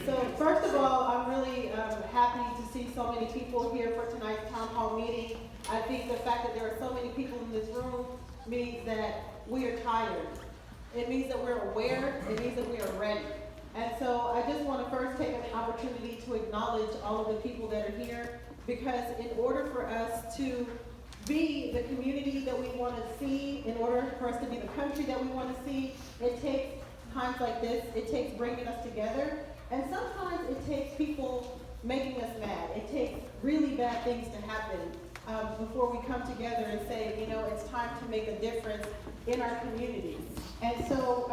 So first of all, I'm really happy to see so many people here for tonight's town hall meeting. I think the fact that there are so many people in this room means that we are tired. It means that we're aware. It means that we are ready. And so I just want to first take an opportunity to acknowledge all of the people that are here, because in order for us to be the community that we want to see, in order for us to be the country that we want to see, it takes times like this. It takes bringing us together. And sometimes it takes people making us mad. It takes really bad things to happen before we come together and say, you know, it's time to make a difference in our communities. And so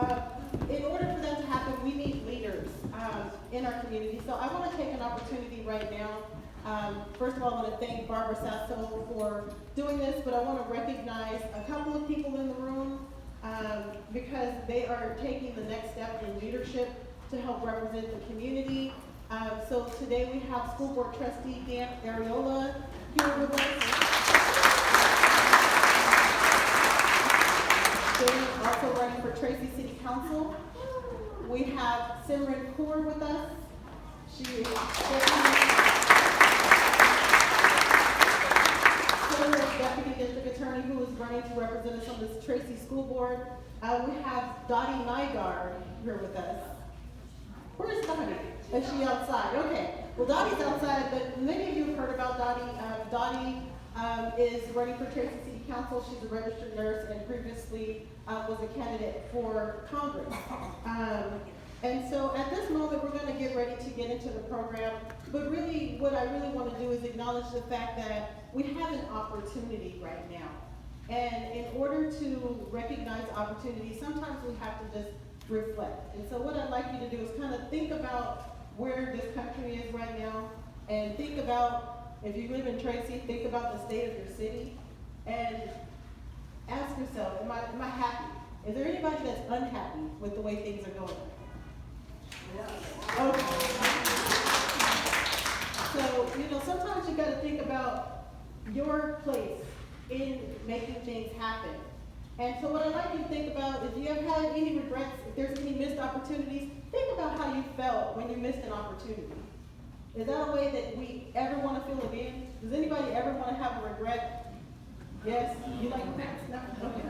in order for that to happen, we need leaders in our community. So I want to take an opportunity right now. First of all, I want to thank Barbara Sasso for doing this, but I want to recognize a couple of people in the room because they are taking the next step in leadership to help represent the community. So today we have School Board Trustee Dan Ariola here with us. Dan is also running for Tracy City Council. We have Simran Kaur with us. She is Deputy District Attorney who is running to represent us on this Tracy School Board. We have Dottie Nygaard here with us. Where is Dottie? Is she outside? Okay. Well, Dottie's outside, but many of you have heard about Dottie. Dottie is running for Tracy City Council. She's a registered nurse and previously was a candidate for Congress. And so at this moment, we're going to get ready to get into the program. But really, what I really want to do is acknowledge the fact that we have an opportunity right now. And in order to recognize opportunity, sometimes we have to just reflect. And so what I'd like you to do is kind of think about where this country is right now, and think about, if you live in Tracy, think about the state of your city, and ask yourself, am I happy? Is there anybody that's unhappy with the way things are going? Okay. So, you know, sometimes you got to think about your place in making things happen. And so what I'd like you to think about, if you have had any regrets, if there's any missed opportunities, think about how you felt when you missed an opportunity. Is that a way that we ever want to feel again? Does anybody ever want to have a regret? Yes? You like that? No? Okay.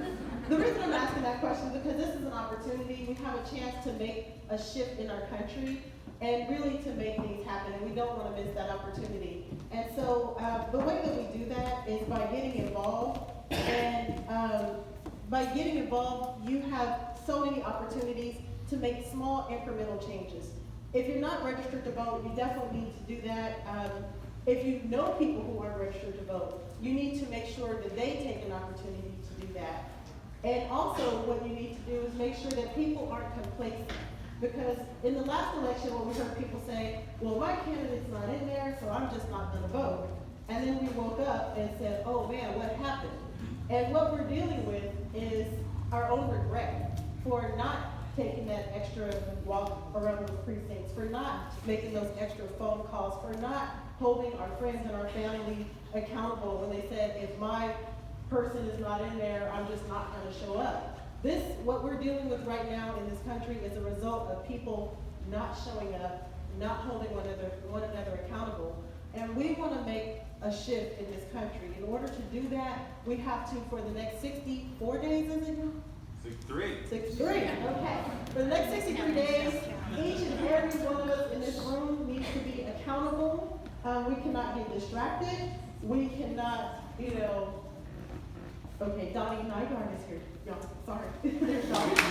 The reason I'm asking that question is because this is an opportunity. We have a chance to make a shift in our country and really to make things happen, and we don't want to miss that opportunity. And so the way that we do that is by getting involved. And by getting involved, you have so many opportunities to make small incremental changes. If you're not registered to vote, you definitely need to do that. If you know people who are registered to vote, you need to make sure that they take an opportunity to do that. And also what you need to do is make sure that people aren't complacent. Because in the last election, when we heard people say, well, my candidate's not in there, so I'm just not going to vote. And then we woke up and said, oh man, what happened? And what we're dealing with is our own regret for not taking that extra walk around those precincts, for not making those extra phone calls, for not holding our friends and our family accountable when they said, if my person is not in there, I'm just not going to show up. What we're dealing with right now in this country is a result of people not showing up, not holding one another accountable. And we want to make a shift in this country. In order to do that, we have to, for the next 64 days, is it? 63. 63, okay. For the next 63 days, each and every one of us in this room needs to be accountable. We cannot get distracted. We cannot, you know, okay, Dottie Nygaard is here. Y'all, sorry. There's Dottie.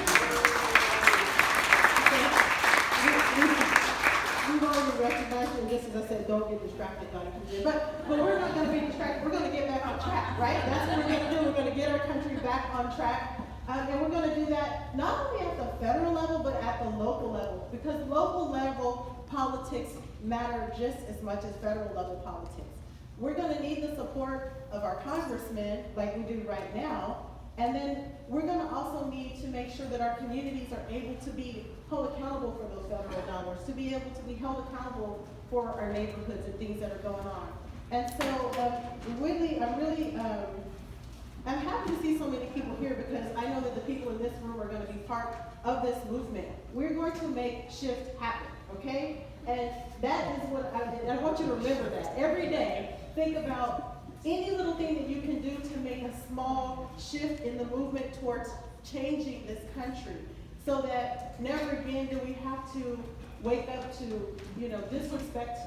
We've already recognized it, and just as I said, don't get distracted, Dottie. But we're not going to be distracted. We're going to get back on track, right? That's what we're going to do. We're going to get our country back on track. And we're going to do that not only at the federal level, but at the local level. Because local level politics matter just as much as federal level politics. We're going to need the support of our congressmen, like we do right now. And then we're going to also need to make sure that our communities are able to be held accountable for those federal dollars, to be able to be held accountable for our neighborhoods and things that are going on. And so I'm really I'm happy to see so many people here because I know that the people in this room are going to be part of this movement. We're going to make shift happen, okay? And that is what I want you to remember that. Every day, think about any little thing that you can do to make a small shift in the movement towards changing this country so that never again do we have to wake up to, disrespect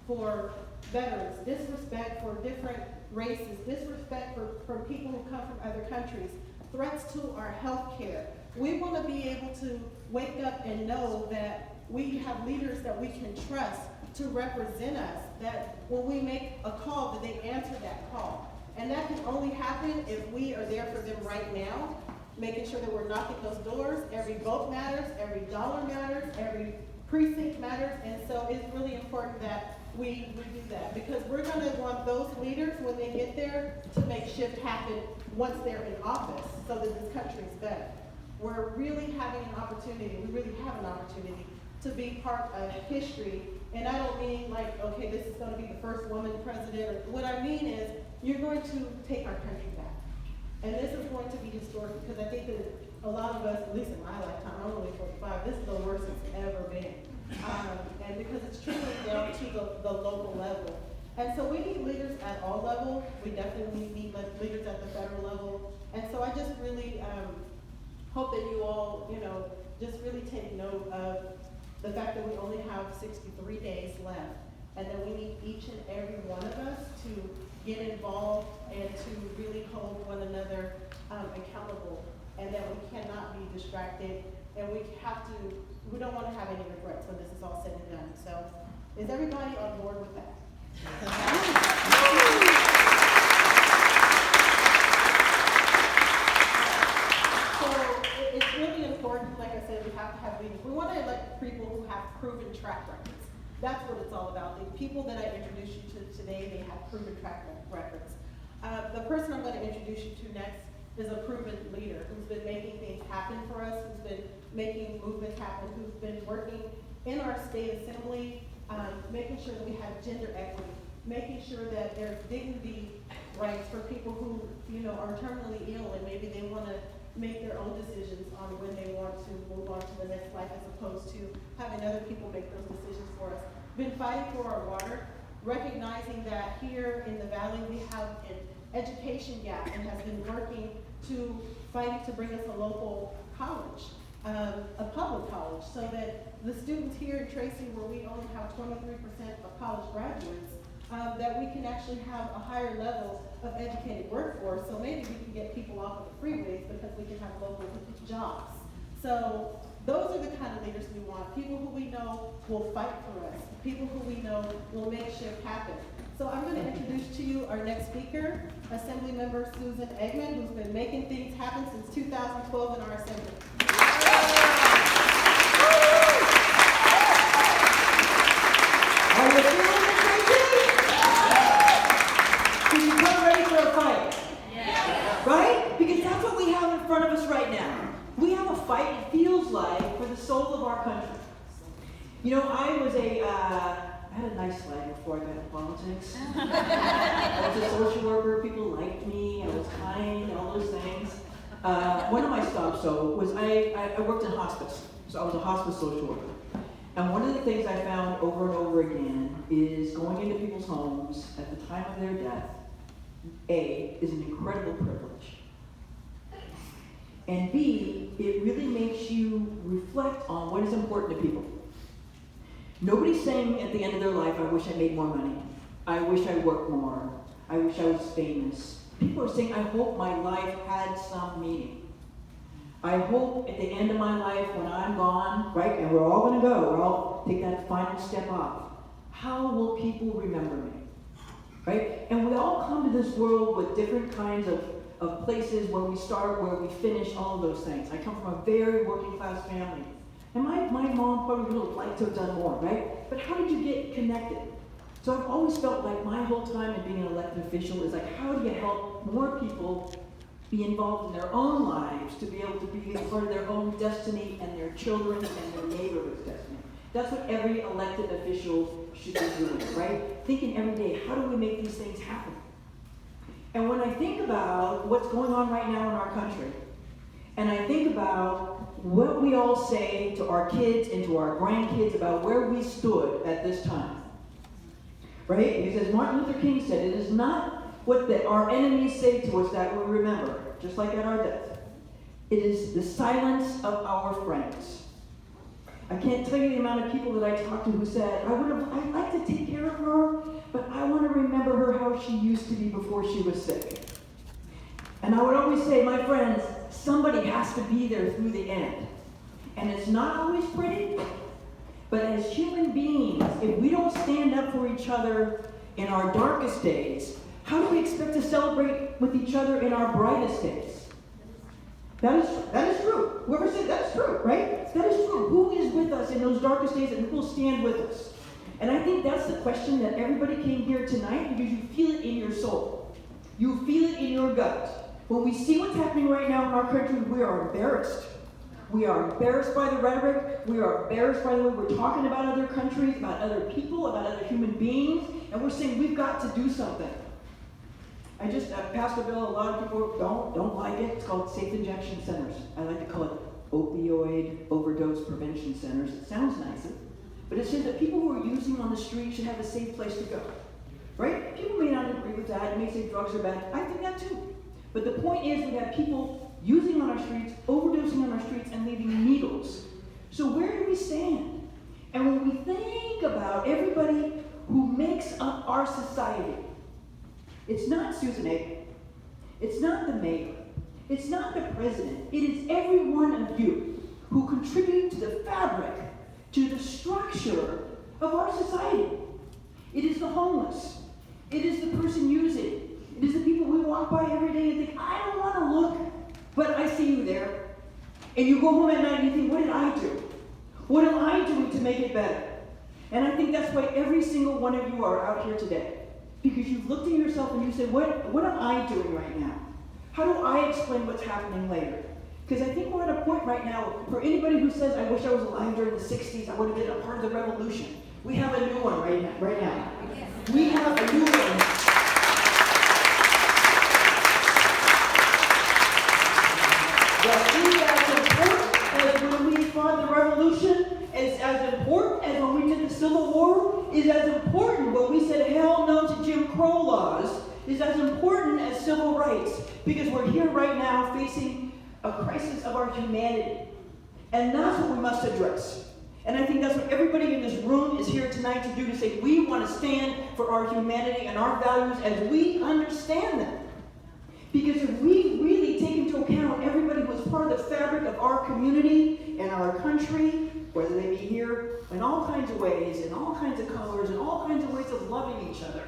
for veterans, disrespect for different races, disrespect for people who come from other countries, threats to our health care. We want to be able to wake up and know that we have leaders that we can trust to represent us, that when we make a call, that they answer that call. And that can only happen if we are there for them right now, making sure that we're knocking those doors. Every vote matters, every dollar matters, every precinct matters, and so it's really important that we do that because we're going to want those leaders when they get there to make shift happen once they're in office so that this country is better. We're really having an opportunity, we really have an opportunity to be part of history, and I don't mean like, okay, this is going to be the first woman president. What I mean is you're going to take our country back, and this is going to be historic because I think that a lot of us, at least in my lifetime, I'm only 45, this is the worst it's ever been. And because it's trickling down to the local level. And so we need leaders at all levels. We definitely need leaders at the federal level. And so I just really hope that you all, just really take note of the fact that we only have 63 days left. And that we need each and every one of us to get involved and to really hold one another accountable. And that we cannot be distracted, and we don't want to have any regrets when this is all said and done. So, is everybody on board with that? So, it's really important, like I said, we have to have leaders. We want to elect people who have proven track records. That's what it's all about. The people that I introduced you to today, they have proven track records. The person I'm going to introduce you to next is a proven leader who's been making things happen for us, who's been making movements happen, who's been working in our state assembly, making sure that we have gender equity, making sure that there's dignity rights for people who, are terminally ill and maybe they want to make their own decisions on when they want to move on to the next life as opposed to having other people make those decisions for us. Been fighting for our water, recognizing that here in the Valley we have an education gap and has been working to fighting to bring us a local college, a public college, so that the students here in Tracy, where we only have 23% of college graduates, that we can actually have a higher level of educated workforce. So maybe we can get people off of the freeways because we can have local jobs. So those are the kind of leaders we want. People who we know will fight for us. People who we know will make shift happen. So I'm going to introduce to you our next speaker, Assemblymember Susan Eggman, who's been making things happen since 2012 in our assembly. Are you feeling it, Tracy? Can you come ready for a fight? Yeah. Right? Because that's what we have in front of us right now. We have a fight, it feels like, for the soul of our country. I had a nice life before I got into politics. I was a social worker, people liked me, I was kind, all those things. One of my stops, though, was I worked in hospice, so I was a hospice social worker. And one of the things I found over and over again is going into people's homes at the time of their death, A, is an incredible privilege. And B, it really makes you reflect on what is important to people. Nobody's saying at the end of their life, I wish I made more money. I wish I worked more. I wish I was famous. People are saying, I hope my life had some meaning. I hope at the end of my life, when I'm gone, right, and we're all going to go, we'll all take that final step off. How will people remember me? Right? And we all come to this world with different kinds of places where we start, where we finish, all of those things. I come from a very working class family. And my mom probably would have liked to have done more, right? But how did you get connected? So I've always felt like my whole time in being an elected official is like, how do you help more people be involved in their own lives to be able to be a part of their own destiny and their children's and their neighborhood's destiny? That's what every elected official should be doing, right? Thinking every day, how do we make these things happen? And when I think about what's going on right now in our country, and I think about what we all say to our kids and to our grandkids about where we stood at this time, right? Because as Martin Luther King said, it is not what our enemies say to us that we remember, just like at our death. It is the silence of our friends. I can't tell you the amount of people that I talked to who said, I'd like to take care of her, but I want to remember her how she used to be before she was sick. And I would always say, my friends, somebody has to be there through the end. And it's not always pretty, but as human beings, if we don't stand up for each other in our darkest days, how do we expect to celebrate with each other in our brightest days? That is true. Whoever said that's true, right? That is true. Who is with us in those darkest days and who will stand with us? And I think that's the question that everybody came here tonight because you feel it in your soul. You feel it in your gut. When we see what's happening right now in our country, we are embarrassed. We are embarrassed by the rhetoric. We are embarrassed by the way we're talking about other countries, about other people, about other human beings. And we're saying we've got to do something. I just passed a bill, a lot of people don't like it. It's called safe injection centers. I like to call it opioid overdose prevention centers. It sounds nicer. But it says that people who are using on the street should have a safe place to go. Right? People may not agree with that. You may say drugs are bad. I think that too. But the point is we have people using on our streets, overdosing on our streets, and leaving needles. So where do we stand? And when we think about everybody who makes up our society, it's not Susan A. It's not the mayor. It's not the president. It is every one of you who contribute to the fabric, to the structure of our society. It is the homeless. It is the person using. It is the people we walk by every day and think, I don't want to look, but I see you there. And you go home at night and you think, what did I do? What am I doing to make it better? And I think that's why every single one of you are out here today. Because you've looked at yourself and you say, what am I doing right now? How do I explain what's happening later? Because I think we're at a point right now, for anybody who says, I wish I was alive during the 60s, I would have been a part of the revolution. We have a new one right now. We have a new one. That is as important as when we fought the revolution, is as important as when we did the Civil War, is as important when we said hell no to Jim Crow laws, is as important as civil rights. Because we're here right now facing a crisis of our humanity. And that's what we must address. And I think that's what everybody in this room is here tonight to do, to say we want to stand for our humanity and our values as we understand them. Because if we really take into account everybody who is part of the fabric of our community and our country, whether they be here in all kinds of ways, in all kinds of colors, in all kinds of ways of loving each other,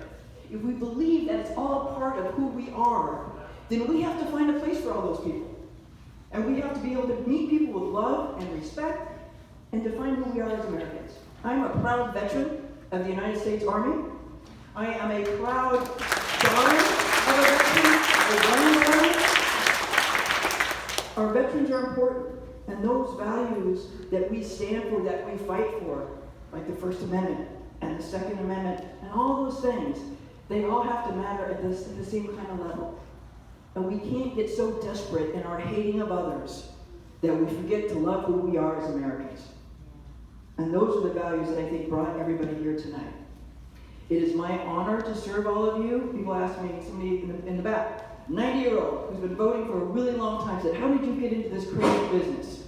if we believe that it's all part of who we are, then we have to find a place for all those people. And we have to be able to meet people with love and respect and define who we are as Americans. I'm a proud veteran of the United States Army. I am a proud daughter of a veteran. Our veterans are important. And those values that we stand for, that we fight for, like the First Amendment and the Second Amendment, and all those things, they all have to matter at the same kind of level. And we can't get so desperate in our hating of others that we forget to love who we are as Americans. And those are the values that I think brought everybody here tonight. It is my honor to serve all of you. People ask me, somebody in the back, 90-year-old who's been voting for a really long time, said, how did you get into this crazy business?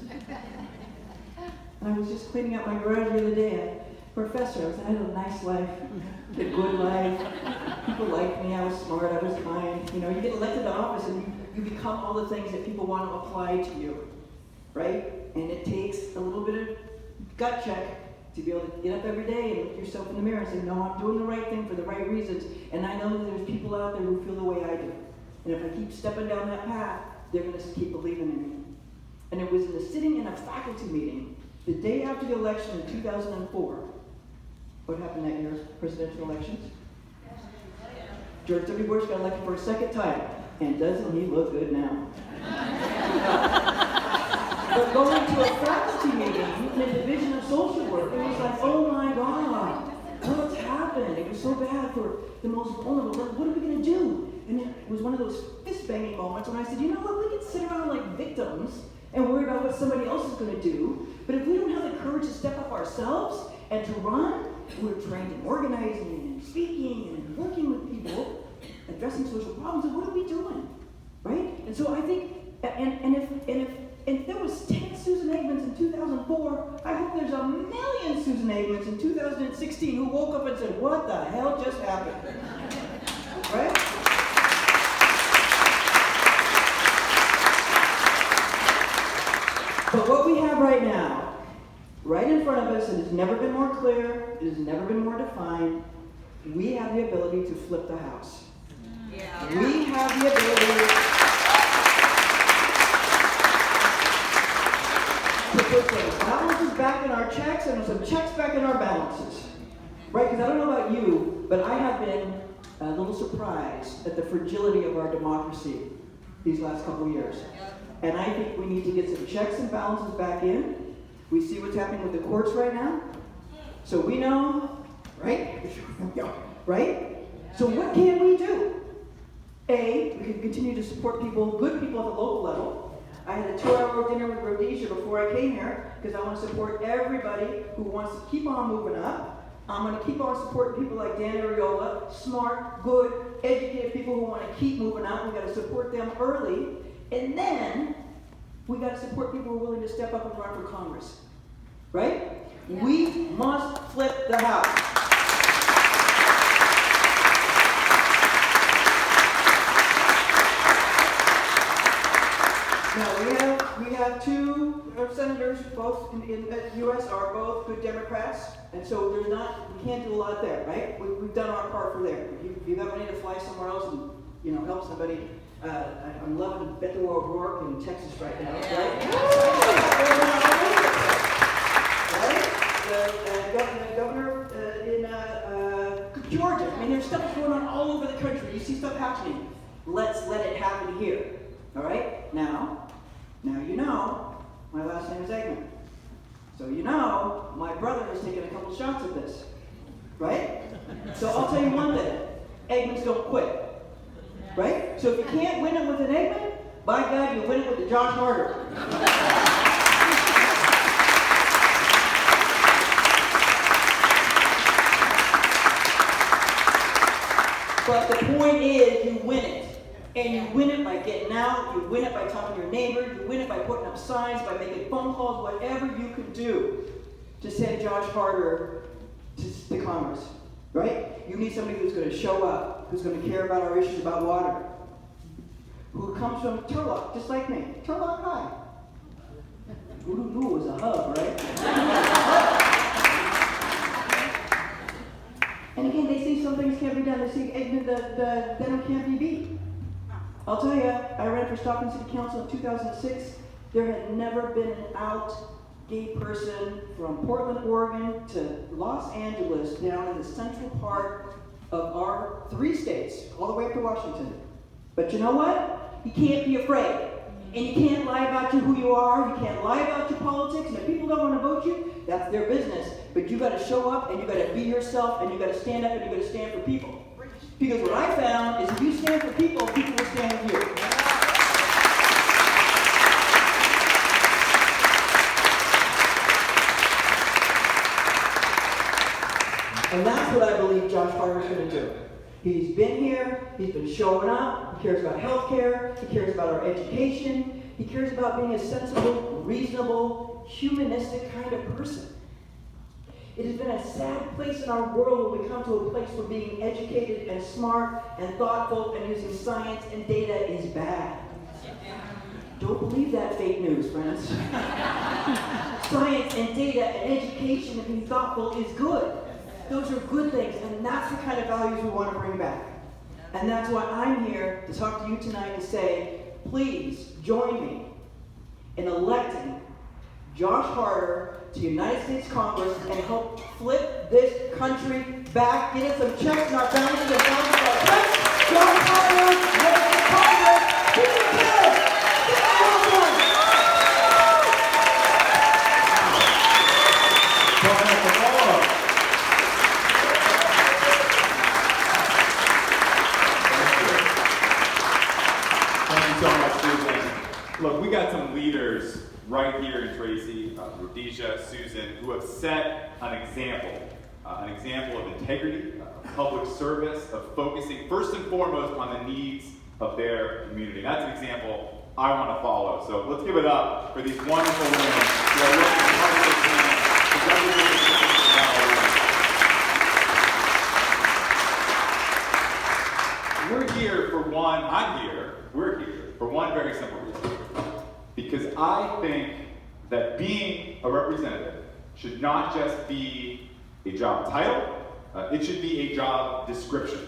And I was just cleaning out my garage the other day. Professor, I had a nice life, a good life. People liked me, I was smart, I was kind. You know, you get elected to office and you become all the things that people want to apply to you, right? And it takes a little bit of gut check to be able to get up every day and look yourself in the mirror and say, no, I'm doing the right thing for the right reasons. And I know that there's people out there who feel the way I do. And if I keep stepping down that path, they're going to keep believing in me. And it was sitting in a faculty meeting the day after the election in 2004. What happened that year? Presidential elections? George W. Bush got elected for a second time. And doesn't he look good now? But going to a faculty meeting in the Division of Social Work, it was like, oh my God, what's happened? It was so bad for the most vulnerable. What are we going to do? And it was one of those fist-banging moments when I said, you know what, we can sit around like victims and worry about what somebody else is going to do, but if we don't have the courage to step up ourselves and to run, we're trained in organizing and speaking and working with people, addressing social problems, and what are we doing, right? And so I think, if there was 10 Susan Eggmans in 2004, I hope there's a million Susan Eggmans in 2016 who woke up and said, what the hell just happened? Right? But what we have right now, right in front of us, it has never been more clear, it has never been more defined, we have the ability to flip the house. Yeah. We have the ability to put some balances back in our checks and some checks back in our balances. Right? Because I don't know about you, but I have been a little surprised at the fragility of our democracy these last couple of years. And I think we need to get some checks and balances back in. We see what's happening with the courts right now. So we know, right? Right? So what can we do? A, we can continue to support people, good people at the local level. I had a 2-hour dinner with Rhodesia before I came here because I want to support everybody who wants to keep on moving up. I'm going to keep on supporting people like Dan Ariola, smart, good, educated people who want to keep moving up. We've got to support them early. And then we got to support people who are willing to step up and run for Congress. Right? Yeah. We must flip the house. Now we have two senators, both in the U.S. are both good Democrats, and so we can't do a lot there, right? We've done our part for there. If you have money to fly somewhere else and help somebody, I'm loving Beto O'Rourke in Texas right now, right? The governor in Georgia. I mean, there's stuff going on all over the country. You see stuff happening. Let's let it happen here. All right? Now you know my last name is Eggman. So you know my brother has taken a couple shots at this. Right? So I'll tell you one thing. Eggmans don't quit. Right? So if you can't win it with an Eggman, by God, you win it with the Josh Harder. But the point is, you win it. And you win it by getting out, you win it by talking to your neighbors, you win it by putting up signs, by making phone calls, whatever you can do to send Josh Harder to Congress. Right? You need somebody who's going to show up, who's going to care about our issues about water, who comes from Turlock, just like me. Turlock High. Ooh, was a hub, right? And again, they see some things can't be done. They see the Denham can't be beat. I'll tell you, I ran for Stockton City Council in 2006. There had never been an out gay person from Portland, Oregon to Los Angeles down in the central part of our 3 states, all the way up to Washington. But you know what? You can't be afraid. And you can't lie about who you are. You can't lie about your politics. And if people don't want to vote you, that's their business. But you got to show up and you got to be yourself and you got to stand up and you got to stand for people. Because what I found is if you stand for people, people will stand with you. And that's what I believe Josh Harder's going to do. He's been here, he's been showing up, he cares about health care, he cares about our education, he cares about being a sensible, reasonable, humanistic kind of person. It has been a sad place in our world when we come to a place where being educated and smart and thoughtful and using science and data is bad. Don't believe that fake news, friends. Science and data and education and being thoughtful is good. Those are good things, and that's the kind of values we want to bring back. And that's why I'm here to talk to you tonight to say, please join me in electing Josh Harder to United States Congress and help flip this country back, get us some checks in our balances and balances our checks. Josh Harder, head to Congress, keep it good. Get it all done. we got some leaders right here in Tracy, Rhodesia, Susan, who have set an example of integrity, public service, of focusing first and foremost on the needs of their community. That's an example I want to follow. So let's give it up for these wonderful women who are working part of this team to represent we're here for one very simple reason. Because I think that being a representative should not just be a job title, it should be a job description.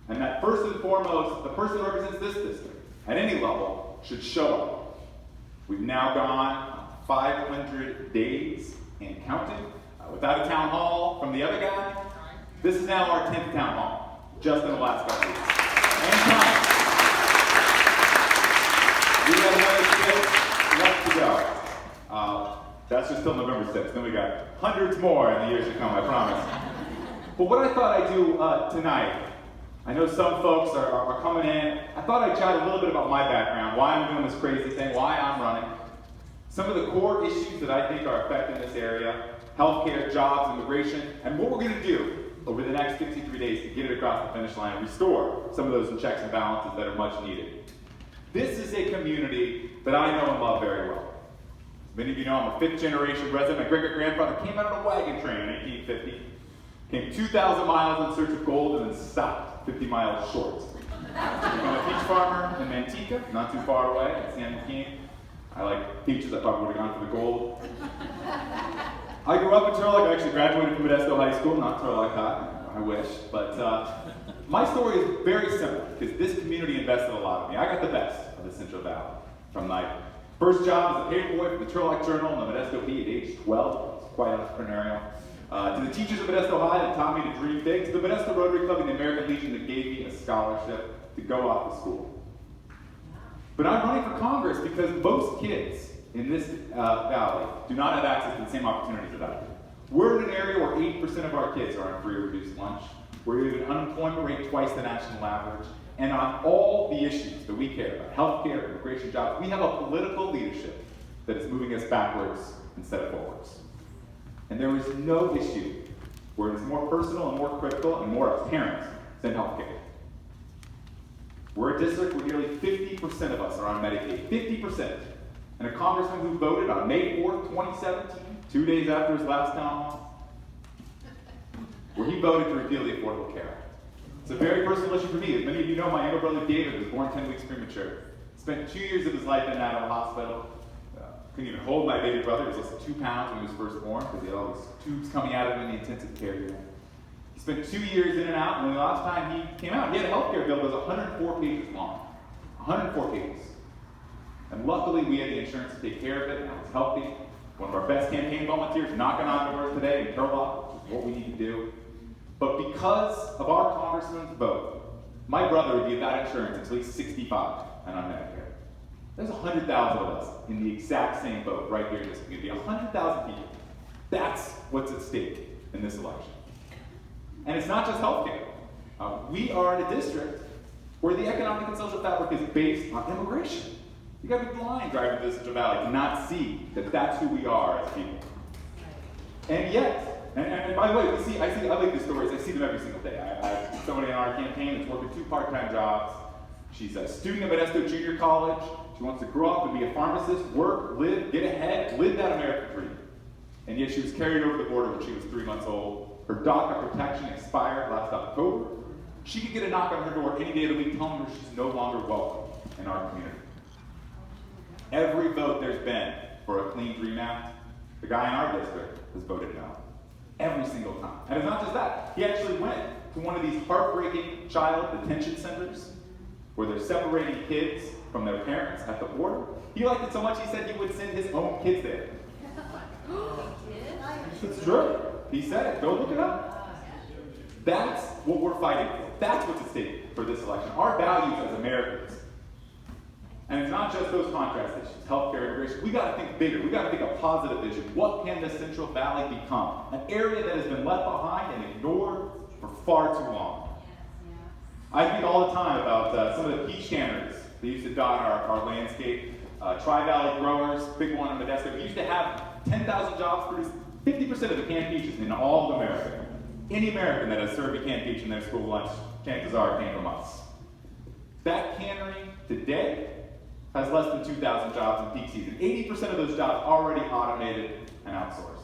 And that first and foremost, the person who represents this district, at any level, should show up. We've now gone 500 days and counting without a town hall from the other guy. This is now our 10th town hall, just in the last couple weeks. And counting. We got another 6 left to go. That's just till November 6th. Then we got hundreds more in the years to come, I promise. But what I thought I'd do tonight, I know some folks are coming in. I thought I'd chat a little bit about my background, why I'm doing this crazy thing, why I'm running. Some of the core issues that I think are affecting this area, healthcare, jobs, immigration, and what we're going to do over the next 63 days to get it across the finish line and restore some of those checks and balances that are much needed. This is a community that I know and love very well. Many of you know I'm a 5th generation resident. My great-great-grandfather came out on a wagon train in 1850, came 2,000 miles in search of gold, and then stopped 50 miles short. I'm a peach farmer in Manteca, not too far away, in San Joaquin. I like peaches. I probably would have gone for the gold. I grew up in Turlock. I actually graduated from Modesto High School, not Turlock High. I wish. But my story is very simple, because this community invested a lot in me. I got the best of the Central Valley. From my first job as a paper boy for the Turlock Journal and the Modesto Bee at age 12, I was quite entrepreneurial. To the teachers of Modesto High that taught me to dream big, to the Modesto Rotary Club and the American Legion that gave me a scholarship to go off to school. But I'm running for Congress because most kids in this valley do not have access to the same opportunities that I do. We're in an area where 8% of our kids are on free or reduced lunch. We're at an unemployment rate twice the national average. And on all the issues that we care about, healthcare, immigration, jobs, we have a political leadership that is moving us backwards instead of forwards. And there is no issue where it is more personal and more critical and more apparent than healthcare. We're a district where nearly 50% of us are on Medicaid. 50%. And a congressman who voted on May 4th, 2017, 2 days after his last town hall, where he voted to repeal the Affordable Care Act. It's a very personal issue for me. As many of you know, my younger brother David was born 10 weeks premature. Spent 2 years of his life in and out of the hospital. Couldn't even hold my baby brother. He was less than 2 pounds when he was first born because he had all these tubes coming out of him in the intensive care unit. He spent 2 years in and out, and the last time he came out, he had a health care bill that was 104 pages long. 104 pages. And luckily, we had the insurance to take care of it, and I was healthy. One of our best campaign volunteers knocking on doors today in Turlock, which is what we need to do. But because of our congressman's vote, my brother would be without insurance until he's 65 and on Medicare. There's 100,000 of us in the exact same boat right here in this community. 100,000 people. That's what's at stake in this election. And it's not just healthcare. We are in a district where the economic and social fabric is based on immigration. You got to be blind driving through the Central Valley to not see that that's who we are as people. And yet, and by the way, I like these stories. I see them every single day. I have somebody on our campaign that's working 2 part-time jobs. She's a student at Modesto Junior College. She wants to grow up and be a pharmacist, work, live, get ahead, live that American dream. And yet she was carried over the border when she was 3 months old. Her DACA protection expired last October. She could get a knock on her door any day of the week telling her she's no longer welcome in our community. Every vote there's been for a Clean Dream Act, the guy in our district has voted no. Every single time. And it's not just that. He actually went to one of these heartbreaking child detention centers where they're separating kids from their parents at the border. He liked it so much he said he would send his own kids there. It's true. He said it. Go look it up. That's what we're fighting for. That's what's at stake for this election. Our values as Americans. And it's not just those contrast issues, healthcare, immigration. We got to think bigger. We got to think a positive vision. What can the Central Valley become? An area that has been left behind and ignored for far too long. I think all the time about some of the peach canners that used to dot our landscape. Tri-Valley growers, big one on the desk. We used to have 10,000 jobs produced, 50% of the canned peaches in all of America. Any American that has served a canned peach in their school lunch, chances are it came from us. That cannery today has less than 2,000 jobs in peak season. 80% of those jobs already automated and outsourced.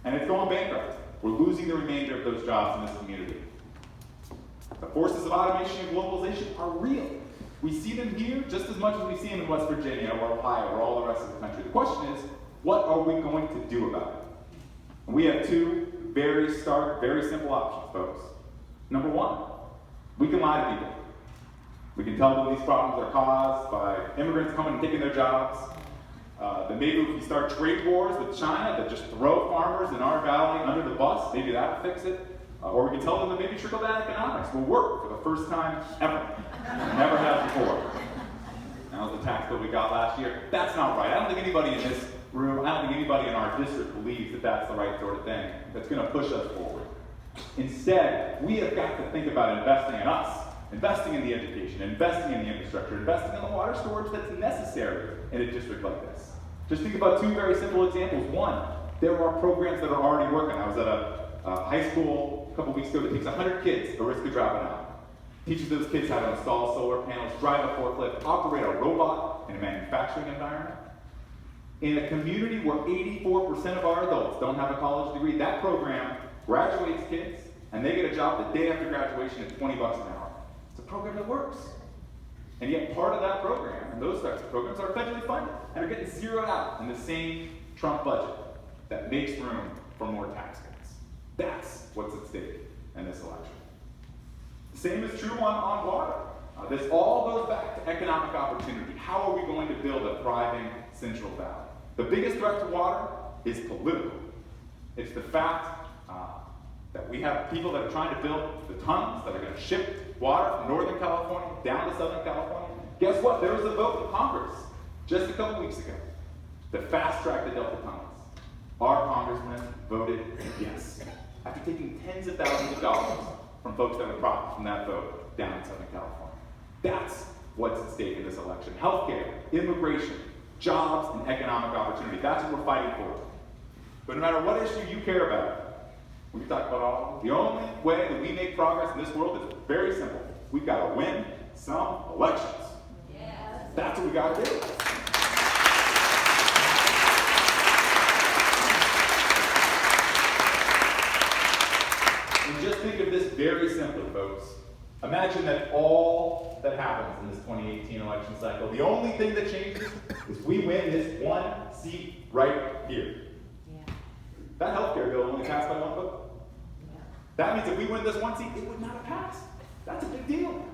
And it's going bankrupt. We're losing the remainder of those jobs in this community. The forces of automation and globalization are real. We see them here just as much as we see them in West Virginia or Ohio or all the rest of the country. The question is, what are we going to do about it? And we have two very stark, very simple options, folks. Number one, we can lie to people. We can tell them these problems are caused by immigrants coming and taking their jobs. That maybe if we start trade wars with China that just throw farmers in our valley under the bus, maybe that will fix it. Or we can tell them that maybe trickle-down economics will work for the first time ever. Never has before. That was the tax bill we got last year. That's not right. I don't think anybody in this room, I don't think anybody in our district believes that that's the right sort of thing that's going to push us forward. Instead, we have got to think about investing in us, investing in the education, investing in the infrastructure, investing in the water storage that's necessary in a district like this. Just think about two very simple examples. One, there are programs that are already working. I was at a high school a couple weeks ago that takes 100 kids at risk of dropping out. Teaches those kids how to install solar panels, drive a forklift, operate a robot in a manufacturing environment. In a community where 84% of our adults don't have a college degree, that program graduates kids, and they get a job the day after graduation at $20 an hour. It's a program that works. And yet part of that program, and those types of programs, are federally funded, and are getting zeroed out in the same Trump budget that makes room for more tax cuts. That's what's at stake in this election. The same is true on water. This all goes back to economic opportunity. How are we going to build a thriving Central Valley? The biggest threat to water is political. It's the fact that we have people that are trying to build the tunnels that are going to ship water from Northern California down to Southern California. Guess what? There was a vote in Congress just a couple weeks ago to fast-track the Delta tunnels. Our congressman voted yes, after taking tens of thousands of dollars from folks that would profit from that vote down in Southern California. That's what's at stake in this election. Healthcare, immigration, jobs, and economic opportunity. That's what we're fighting for. But no matter what issue you care about, we can talk about all of them. The only way that we make progress in this world is very simple. We've got to win some elections. Yes. That's what we got to do. And just think of this very simply, folks. Imagine that all that happens in this 2018 election cycle, the only thing that changes is we win this one seat right here. Yeah. That healthcare bill only passed by one vote. Yeah. That means if we win this one seat, it would not have passed. That's a big deal.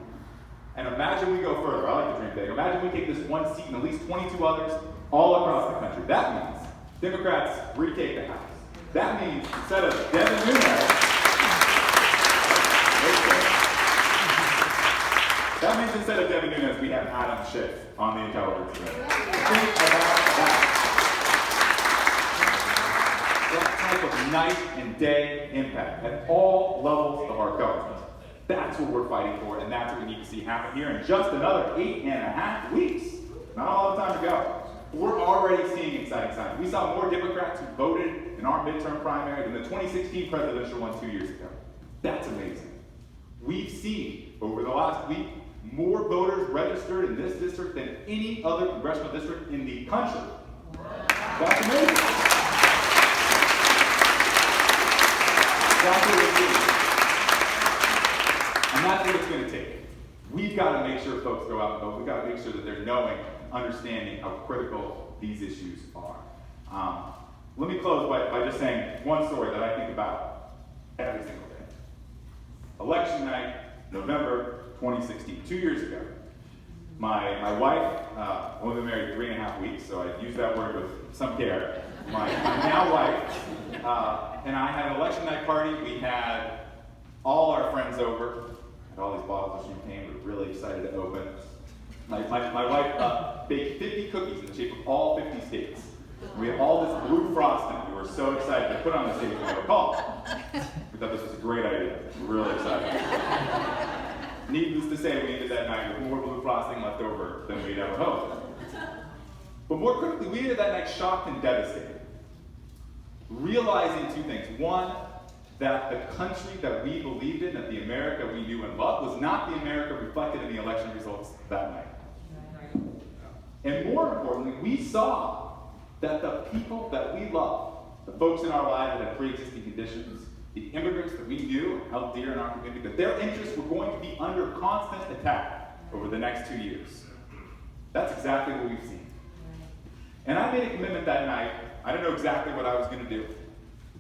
And imagine we go further. I like to dream big. Imagine we take this one seat and at least 22 others all across the country. That means Democrats retake the House. That means instead of Devin Nunes, that means instead of Devin Nunes, we have Adam Schiff on the intelligence committee. Think about that. That type of night and day impact at all levels of our government. That's what we're fighting for, and that's what we need to see happen here in just another 8.5 weeks. Not all the time to go. We're already seeing exciting signs. We saw more Democrats who voted in our midterm primary than the 2016 presidential one 2 years ago. That's amazing. We've seen, over the last week, more voters registered in this district than any other congressional district in the country. That's amazing. That's what we're seeing. And that's what it's going to take. We've got to make sure folks go out and vote. We've got to make sure that they're knowing, understanding how critical these issues are. Let me close by just saying one story that I think about every single day. Election night, November 2016, 2 years ago. My wife, only been married 3.5 weeks, so I use that word with some care. My now wife and I had an election night party. We had all our friends over, had all these bottles of champagne. We were really excited to open. My wife baked 50 cookies in the shape of all 50 states. We had all this blue frosting. We were so excited to put on the stage when they were called. We thought this was a great idea. We were really excited. Needless to say, we ended that night with more blue frosting left over than we'd ever hoped. But more critically, we entered that night shocked and devastated, realizing two things. One, that the country that we believed in, that the America we knew and loved, was not the America reflected in the election results that night. And more importantly, we saw that the people that we love, the folks in our lives that had pre-existing conditions, the immigrants that we knew and held dear in our community, that their interests were going to be under constant attack over the next 2 years. That's exactly what we've seen. And I made a commitment that night. I don't know exactly what I was going to do,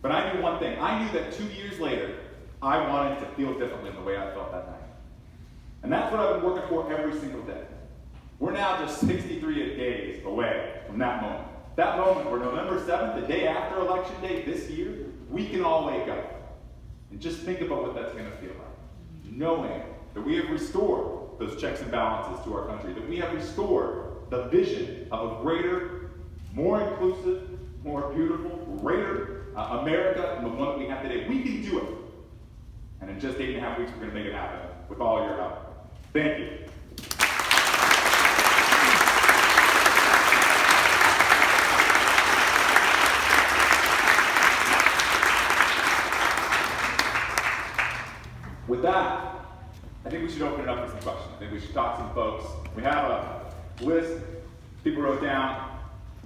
but I knew one thing. I knew that 2 years later, I wanted to feel differently than the way I felt that night. And that's what I've been working for every single day. We're now just 63 days away from that moment. That moment where November 7th, the day after Election Day this year, we can all wake up and just think about what that's going to feel like. Knowing that we have restored those checks and balances to our country, that we have restored the vision of a greater, more inclusive, more beautiful, greater America than the one that we have today. We can do it. And in just 8.5 weeks, we're going to make it happen with all your help. Thank you. With that, I think we should open it up for some questions. I think we should talk to some folks. We have a list people wrote down.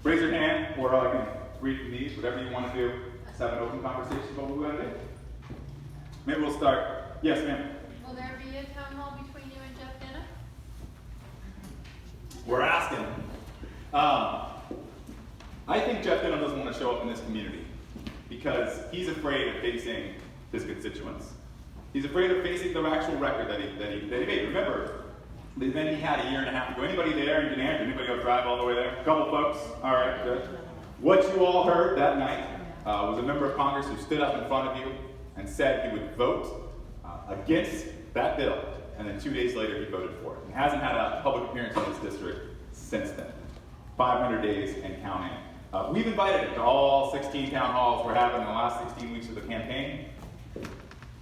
Raise your hand, or I can read from these, whatever you want to do. Let's have an open conversation about what we want to do. Maybe we'll start. Yes, ma'am. Will there be a town hall between you and Jeff Dennis? We're asking. I think Jeff Denham doesn't want to show up in this community because he's afraid of facing his constituents. He's afraid of facing the actual record that he made. Remember, the event he had a year and a half ago. Anybody there in Geneva? Anybody go drive all the way there? A couple folks? All right, good. What you all heard that night was a member of Congress who stood up in front of you and said he would vote against that bill, and then 2 days later he voted for it. He hasn't had a public appearance in this district since then. 500 days and counting. We've invited him to all 16 town halls we're having in the last 16 weeks of the campaign.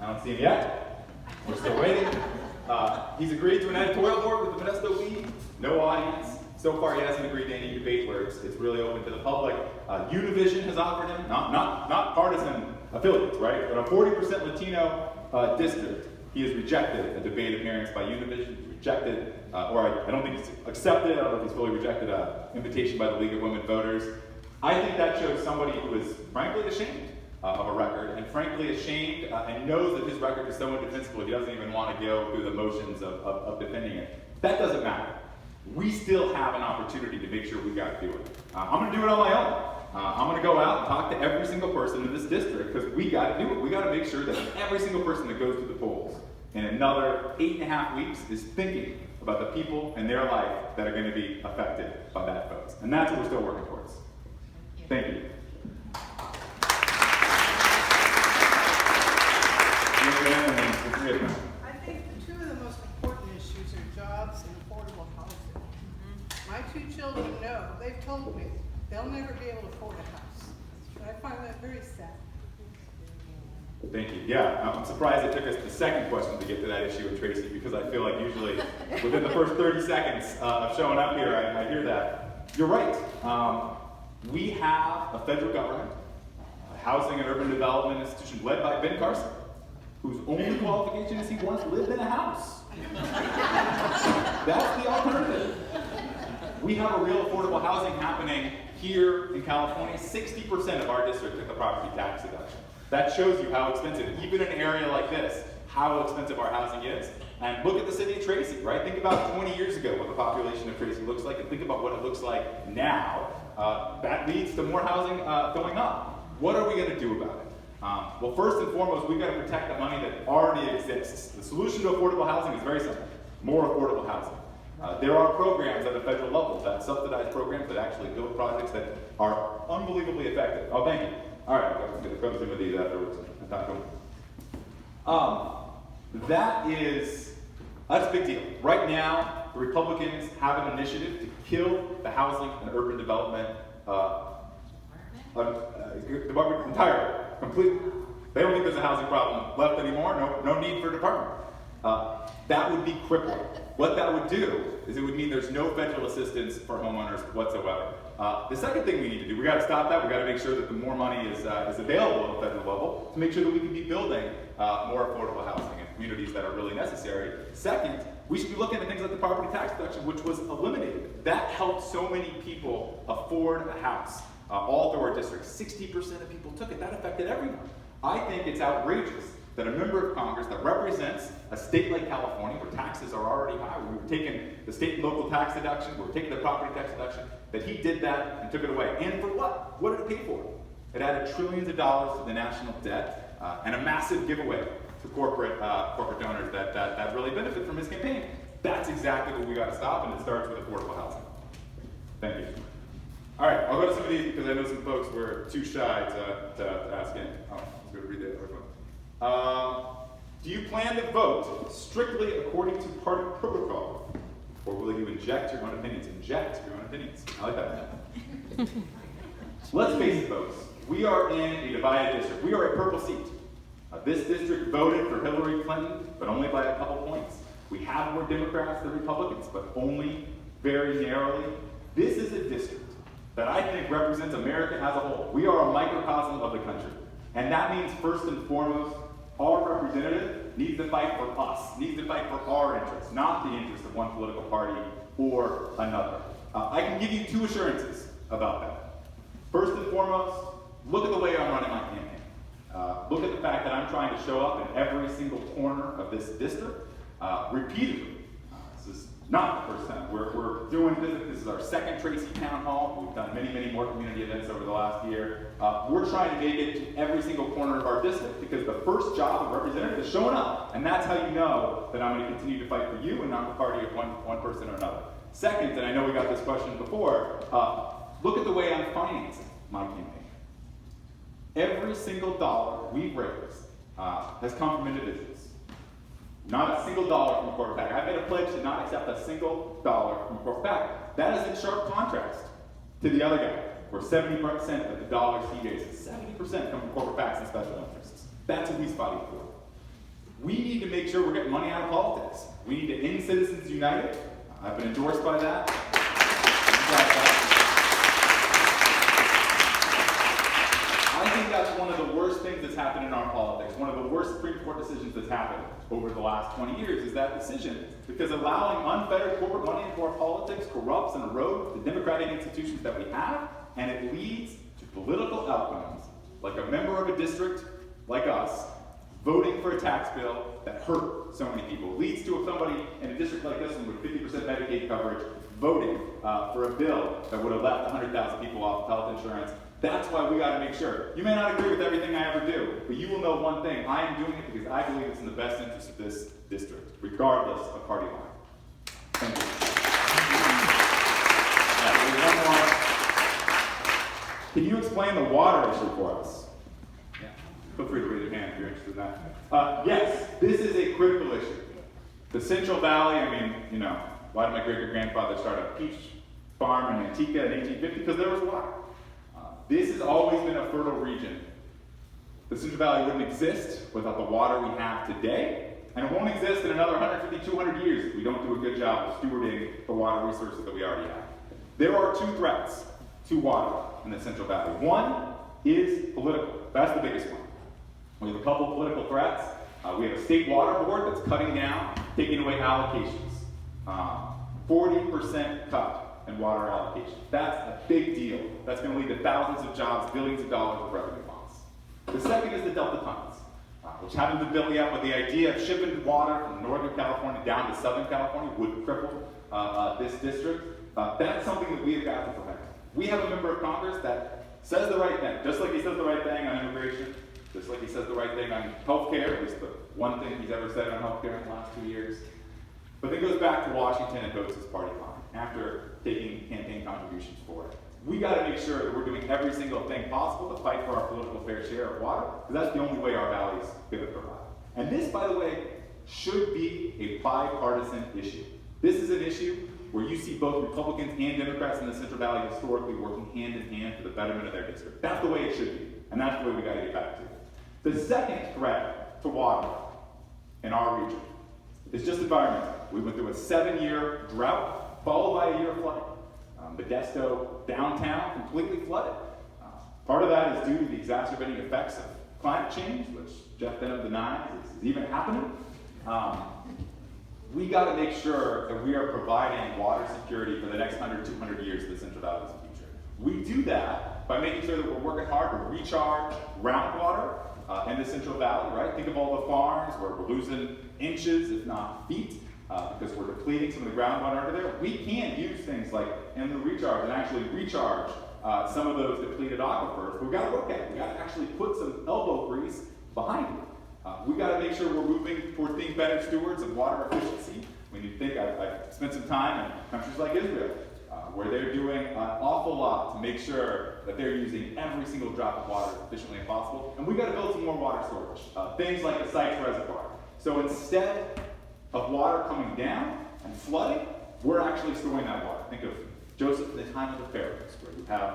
I don't see him yet. We're still waiting. He's agreed to an editorial board with the Modesto League. No audience. So far, he hasn't agreed to any debate where it's really open to the public. Univision has offered him, not partisan affiliates, right? But a 40% Latino district. He has rejected a debate appearance by Univision. He's rejected, or I don't think he's accepted. I don't know if he's fully rejected an invitation by the League of Women Voters. I think that shows somebody who is frankly ashamed of a record, and frankly ashamed and knows that his record is so indefensible he doesn't even want to go through the motions of defending it. That doesn't matter. We still have an opportunity to make sure we got to do it. I'm going to do it on my own. I'm going to go out and talk to every single person in this district because we got to do it. We got to make sure that every single person that goes to the polls in another 8.5 weeks is thinking about the people in their life that are going to be affected by that vote. And that's what we're still working towards. Thank you. I think the two of the most important issues are jobs and affordable housing. My two children know, they've told me, they'll never be able to afford a house. And I find that very sad. Thank you. Yeah, I'm surprised it took us the second question to get to that issue with Tracy, because I feel like usually within the first 30 seconds of showing up here, I hear that. You're right. We have a federal government, a housing and urban development institution led by Ben Carson, whose only qualification is he once lived in a house. That's the alternative. We have a real affordable housing happening here in California. 60% of our district get the property tax deduction. That shows you how expensive, even in an area like this, how expensive our housing is. And look at the city of Tracy, right? Think about 20 years ago what the population of Tracy looks like, and think about what it looks like now. That leads to more housing going up. What are we going to do about it? Well, first and foremost, we've got to protect the money that already exists. The solution to affordable housing is very simple. More affordable housing. There are programs at the federal level, that subsidized programs that actually build projects that are unbelievably effective. Oh, thank you. All right, I'm going to come through with these afterwards. That's a big deal. Right now, the Republicans have an initiative to kill the housing and urban development department entirely, completely. They don't think there's a housing problem left anymore. No need for a department. that would be crippling. What that would do is it would mean there's no federal assistance for homeowners whatsoever. The second thing we need to do, we got to stop that. We got to make sure that the more money is available at the federal level to make sure that we can be building more affordable housing in communities that are really necessary. Second, we should be looking at things like the property tax deduction, which was eliminated. That helped so many people afford a house all through our district. 60% of people took it. That affected everyone. I think it's outrageous that a member of Congress that represents a state like California, where taxes are already high, where we were taking the state and local tax deduction, we were taking the property tax deduction, that he did that and took it away. And for what? What did it pay for? It added trillions of dollars to the national debt and a massive giveaway to corporate donors that really benefit from his campaign. That's exactly what we got to stop, and it starts with affordable housing. Thank you. All right, I'll go to some of these because I know some folks were too shy to ask in. Oh, let's go to read the other one. Do you plan to vote strictly according to party protocol, or will you inject your own opinions? Inject your own opinions. I like that. Let's face it, folks. We are in a divided district. We are a purple seat. This district voted for Hillary Clinton, but only by a couple points. We have more Democrats than Republicans, but only very narrowly. This is a district that I think represents America as a whole. We are a microcosm of the country. And that means, first and foremost, our representative needs to fight for us, needs to fight for our interests, not the interests of one political party or another. I can give you two assurances about that. First and foremost, look at the way I'm running my campaign. Look at the fact that I'm trying to show up in every single corner of this district repeatedly. This is not the first time. We're doing this. This is our second Tracy Town Hall. We've done many, many more community events over the last year. We're trying to make it to every single corner of our district because the first job of representative is showing up. And that's how you know that I'm going to continue to fight for you and not the party of one person or another. Second, and I know we got this question before, look at the way I'm financing my campaign. Every single dollar we've raised has come from individuals. Not a single dollar from a corporate PAC. I've made a pledge to not accept a single dollar from a corporate PAC. That is in sharp contrast to the other guy, where 70% of the dollars he raises, 70% come from corporate PACs and special interests. That's what he's fighting for. We need to make sure we're getting money out of politics. We need to end Citizens United. I've been endorsed by that. I think that's one of the worst things that's happened in our politics. One of the worst Supreme Court decisions that's happened over the last 20 years is that decision, because allowing unfettered corporate money into our politics corrupts and erodes the democratic institutions that we have, and it leads to political outcomes, like a member of a district like us voting for a tax bill that hurt so many people. It leads to somebody in a district like this one with 50% Medicaid coverage voting for a bill that would have left 100,000 people off of health insurance. That's why we got to make sure. You may not agree with everything I ever do, but you will know one thing. I am doing it because I believe it's in the best interest of this district, regardless of party line. Thank you. One more. Can you explain the water issue for us? Yeah. Feel free to raise your hand if you're interested in that. Yes, this is a critical issue. The Central Valley, I mean, you know, why did my great-grandfather start a peach farm in Antigua in 1850? Because there was water. This has always been a fertile region. The Central Valley wouldn't exist without the water we have today, and it won't exist in another 150, 200 years if we don't do a good job of stewarding the water resources that we already have. There are two threats to water in the Central Valley. One is political. That's the biggest one. We have a couple of political threats. We have a state water board that's cutting down, taking away allocations. 40% cut in water allocation. That's a big deal. That's going to lead to thousands of jobs, billions of dollars of revenue bonds. The second is the Delta tunnels, which haven't been built yet, but the idea of shipping water from Northern California down to Southern California would cripple this district. That's something that we have got to prevent. We have a member of Congress that says the right thing, just like he says the right thing on immigration, just like he says the right thing on health care, at least the one thing he's ever said on health care in the last 2 years. But then goes back to Washington and votes his party line after taking campaign contributions for it. We got to make sure that we're doing every single thing possible to fight for our political fair share of water, because that's the only way our valley's going to survive. And this, by the way, should be a bipartisan issue. This is an issue where you see both Republicans and Democrats in the Central Valley historically working hand in hand for the betterment of their district. That's the way it should be, and that's the way we got to get back to. The second threat to water in our region is just environmental. We went through a 7-year drought, followed by a year of flooding. Modesto downtown completely flooded. Part of that is due to the exacerbating effects of climate change, which Jeff Dems denies is even happening. We got to make sure that we are providing water security for the next 100, 200 years of the Central Valley's future. We do that by making sure that we're working hard to recharge groundwater in the Central Valley, right? Think of all the farms where we're losing inches, if not feet, because we're depleting some of the groundwater under there. We can use things like inland recharge and actually recharge some of those depleted aquifers. But we've got to work at it. We've got to actually put some elbow grease behind it. We've got to make sure we're moving toward being better stewards of water efficiency. When you think, I've spent some time in countries like Israel, where they're doing an awful lot to make sure that they're using every single drop of water as efficiently as possible. And we've got to build some more water storage. Things like the Sykes Reservoir. So instead of water coming down and flooding, we're actually storing that water. Think of Joseph in the time of the pharaohs, where we have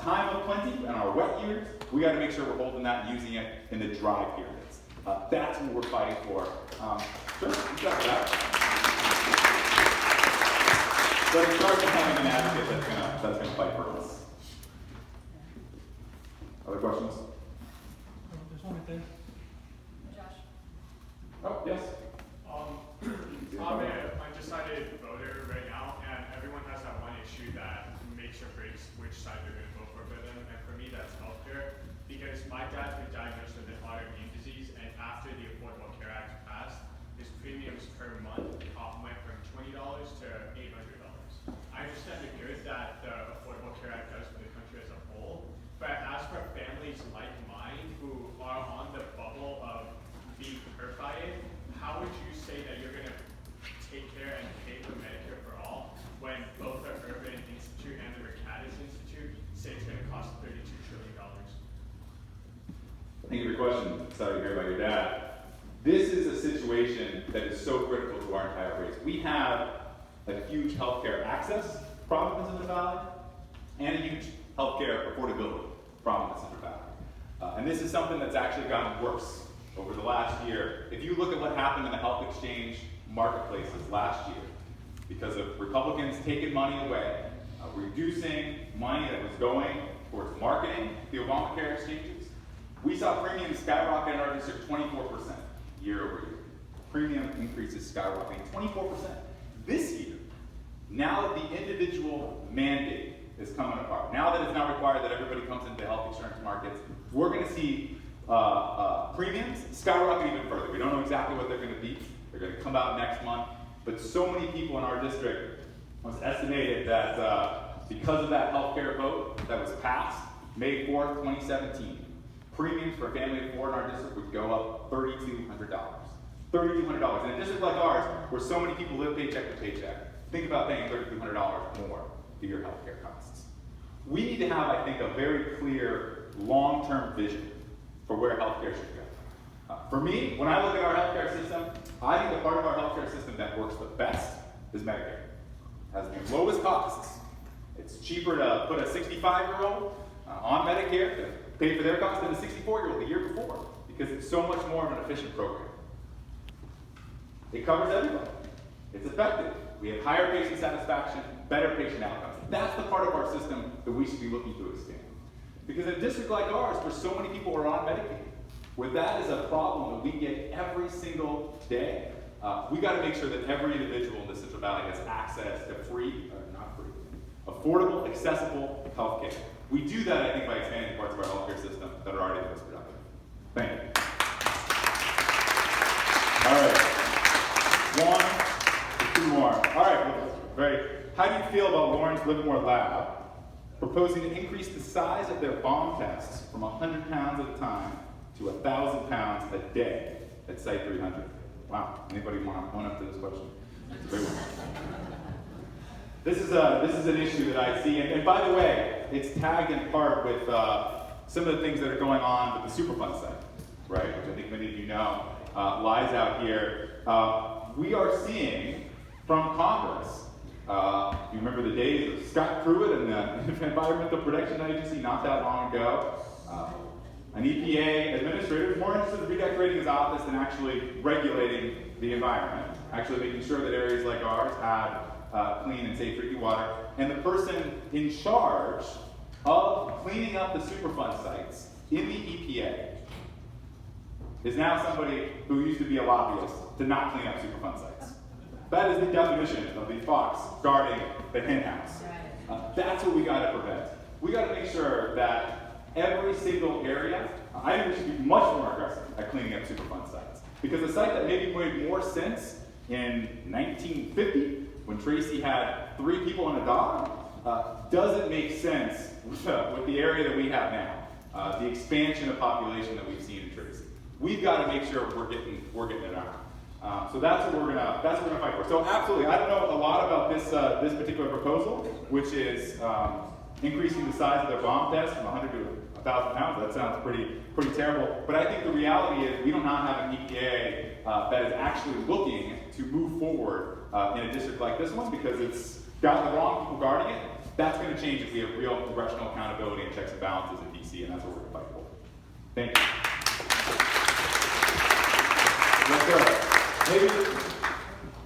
time of plenty in our wet years. We got to make sure we're holding that and using it in the dry periods. That's what we're fighting for. Sure, you got that. But it starts with having an advocate that's gonna fight for us. Other questions? There's one right there. Josh? Oh, yes. I'm an undecided voter right now, and everyone has that one issue that makes or breaks which side they're going to vote for them. And for me, that's healthcare, because my dad's been diagnosed with an autoimmune disease, and after the Affordable Care Act passed, his premiums per month went from $20 to $800. I understand the good that the Affordable Care Act does for the country as a whole, but as for families like mine who are on the bubble of being hurt by it, how would you say that you're going to take care and pay for Medicare for all when both the Urban Institute and the Mercatus Institute say it's going to cost $32 trillion? Thank you for your question. Sorry to hear about your dad. This is a situation that is so critical to our entire race. We have a huge healthcare access problem in the Central Valley and a huge healthcare affordability problem in the Central Valley. And this is something that's actually gotten worse over the last year. If you look at what happened in the health exchange marketplaces last year, because of Republicans taking money away, reducing money that was going towards marketing the Obamacare exchanges, we saw premiums skyrocket in our district 24% year over year. Premium increases skyrocketing 24%. This year, now that the individual mandate is coming apart, now that it's not required that everybody comes into health insurance markets, we're going to see premiums skyrocket even further. We don't know exactly what they're going to be. They're going to come out next month. But so many people in our district, it was estimated that because of that healthcare vote that was passed May 4th, 2017, premiums for a family of 4 in our district would go up $3,200. $3,200. In a district like ours, where so many people live paycheck to paycheck, think about paying $3,200 more for your healthcare costs. We need to have, I think, a very clear long-term vision for where healthcare should go. For me, when I look at our healthcare system, I think the part of our healthcare system that works the best is Medicare. It has the lowest costs. It's cheaper to put a 65-year-old on Medicare to pay for their costs than a 64-year-old the year before, because it's so much more of an efficient program. It covers everybody. It's effective. We have higher patient satisfaction, better patient outcomes. That's the part of our system that we should be looking to expand. Because in a district like ours, where so many people are on Medicaid, where that is a problem that we get every single day, we got to make sure that every individual in the Central Valley has access to affordable, accessible health care. We do that, I think, by expanding parts of our healthcare system that are already the most productive. Thank you. All right. 1 to 2 more. All right. Great. How do you feel about Lawrence Livermore Lab proposing to increase the size of their bomb tests from 100 pounds at a time to 1,000 pounds a day at Site 300? Wow. Anybody want to up to this question? It's a big one. This is an issue that I see, and by the way, it's tagged in part with some of the things that are going on with the Superfund site, right? Which I think many of you know lies out here. We are seeing from Congress. You remember the days of Scott Pruitt and the Environmental Protection Agency not that long ago? an EPA administrator is more interested in redecorating his office than actually regulating the environment, actually making sure that areas like ours have clean and safe drinking water. And the person in charge of cleaning up the Superfund sites in the EPA is now somebody who used to be a lobbyist to not clean up Superfund sites. That is the definition of the fox guarding the hen house. That's what we got to prevent. We got to make sure that every single area, I think we should be much more aggressive at cleaning up Superfund sites. Because a site that maybe made more sense in 1950, when Tracy had 3 people and a dog, doesn't make sense with the area that we have now. The expansion of population that we've seen in Tracy. We've got to make sure we're getting it out. So that's what we're gonna fight for. So absolutely, I don't know a lot about this particular proposal, which is increasing the size of their bomb test from 100 to 1,000 pounds. That sounds pretty terrible. But I think the reality is we do not have an EPA that is actually looking to move forward in a district like this one because it's got the wrong people guarding it. That's going to change if we have real congressional accountability and checks and balances in DC, and that's what we're going to fight for. Thank you. Yes, sir. Maybe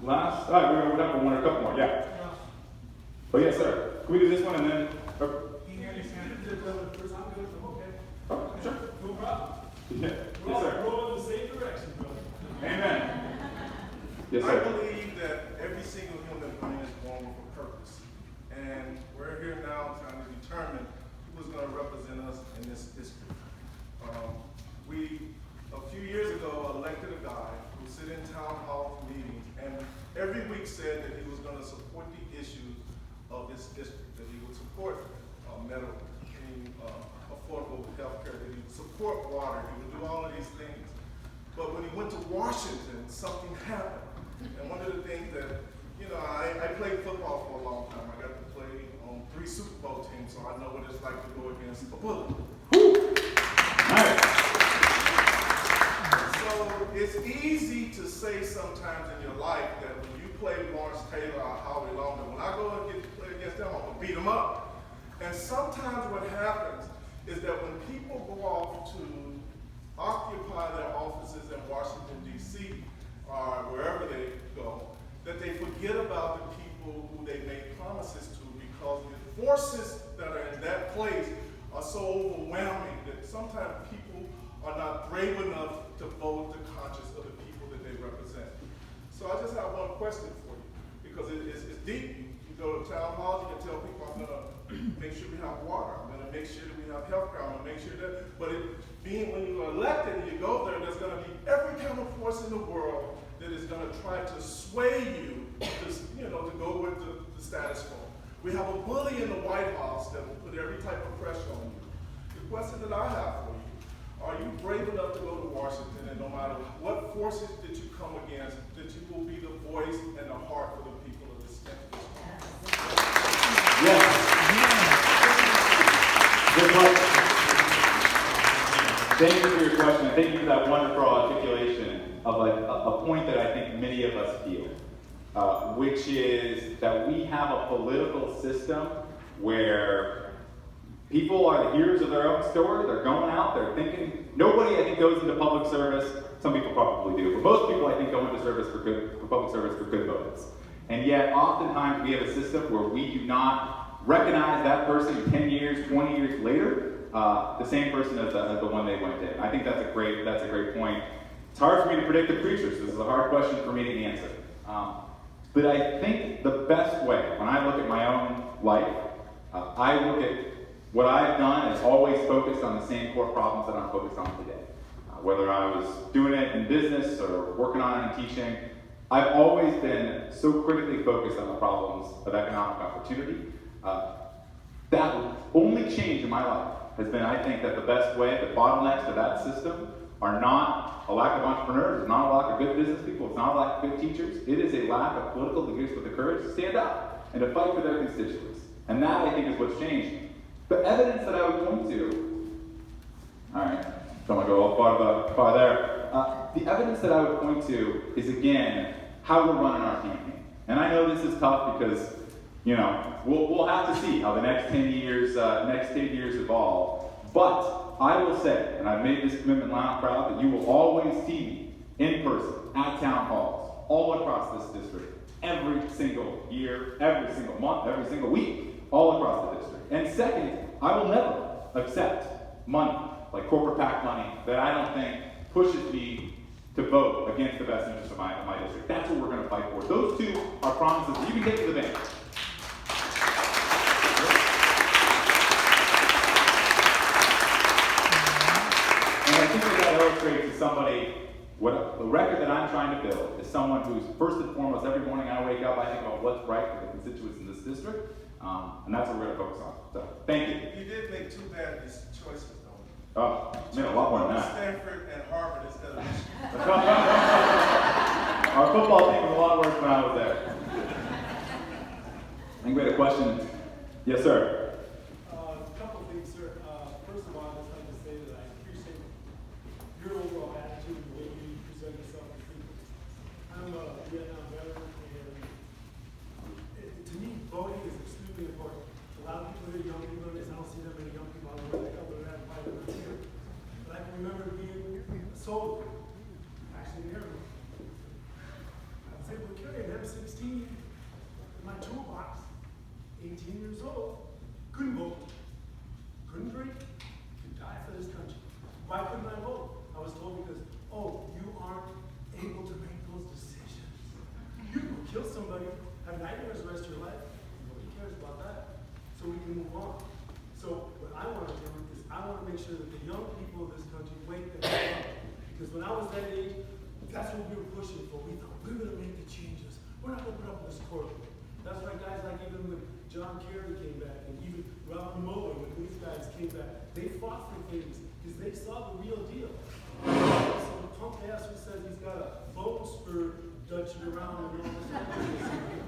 last. All right, we're done for one or a couple more. Yeah. Oh, yes, sir. Can we do this one and then? Oh, sure. No problem. Yeah. Yes, sir. We're all in the same direction, brother. Amen. Yes, I sir. believe that every single human being is born with a purpose. And we're here now trying to determine who's going to represent us in this district. We, a few years ago, elected a guy who sit in town hall meetings and every week said that he was going to support the issues of this district, that he would support medical, affordable health care, that he would support water, he would do all of these things. But when he went to Washington, something happened. And one of the things that, I played football for a long time. I got to play on 3 Super Bowl teams, so I know what it's like to go against a bullet. Nice. So it's easy to say sometimes in your life that when you play Lawrence Taylor or Howie Long, that when I go and play against them, I'm going to beat them up. And sometimes what happens is that when people go off to occupy their offices in Washington, D.C., or wherever they go, that they forget about the people who they made promises to because the forces that are in that place are so overwhelming that sometimes people are not brave enough to vote the conscience of the people that they represent. So I just have one question for you, because it's deep. You go to town halls, you can tell people, I'm gonna make sure we have water, I'm gonna make sure that we have health care, I'm gonna make sure that, but when you're elected and you go there, there's gonna be every kind of force in the world that is gonna try to sway you to go with the status quo. We have a bully in the White House that will put every type of pressure on you. The question that I have for you, are you brave enough to go to Washington, and no matter what forces that you come against, that you will be the voice and the heart for the people of this state? Yes. Good question. Thank you for your question. Thank you for that wonderful articulation of a point that I think many of us feel, which is that we have a political system where people are the heroes of their own story. They're going out, they're thinking. Nobody, I think, goes into public service. Some people probably do, but most people, I think, go into service for public service for good motives. And yet, oftentimes, we have a system where we do not recognize that person 10 years, 20 years later, the same person as the one they went in. I think that's a great point. It's hard for me to predict the future, so this is a hard question for me to answer. But I think the best way, when I look at my own life, I look at what I've done is always focused on the same core problems that I'm focused on today. Whether I was doing it in business or working on it in teaching, I've always been so critically focused on the problems of economic opportunity. That only change in my life has been, I think, that the best way, the bottlenecks to that system are not a lack of entrepreneurs, it's not a lack of good business people, it's not a lack of good teachers. It is a lack of political leaders with the courage to stand up and to fight for their constituents. And that, I think, is what's changed. The evidence that I would point to, all right, don't want to go all far there. The evidence that I would point to is, again, how we're running our campaign. And I know this is tough because, we'll have to see how the next 10 years evolve. But I will say, and I've made this commitment loud and proud, that you will always see me in person at town halls all across this district, every single year, every single month, every single week, all across the district. And second, I will never accept money, like corporate PAC money, that I don't think pushes me to vote against the best interests of my district. That's what we're going to fight for. Those two are promises that you can take to the bank. And I think what that illustrates to somebody, what the record that I'm trying to build is someone who's first and foremost, every morning I wake up, I think about what's right for the constituents in this district, and that's what we're going to focus on. So, thank you. You did make two bad choices, though. Oh, I made a lot more than that. Stanford and Harvard instead of Michigan. Our football team was a lot worse when I was there. I think we had a question. Yes, sir. A couple things, sir. First of all, I'd just like to say that I appreciate your overall attitude and the way you present yourself to people. I'm a Vietnam veteran, and to me, voting is extremely important. A lot of people that are young people in this, I don't see that many young people out there that help with that fight around here. But I can remember being a soldier, actually an airman. I was able to carry an M16 in my toolbox, 18 years old, couldn't vote, couldn't drink, could die for this country. Why couldn't I vote? I was told because, oh, you aren't able to make those decisions. You can kill somebody, have nightmares the rest of your life, nobody cares about that. So we can move on. So what I want to do is I want to make sure that the young people of this country wake them up. Because when I was that age, that's what we were pushing for. We thought, we're going to make the changes. We're not going to put up with this corporate. That's why guys like even when John Kerry came back, and even Robert Mueller, when these guys came back, they fought for things because they saw the real deal. So the punk ass who says he's got a votes for Dutching around and all this stuff.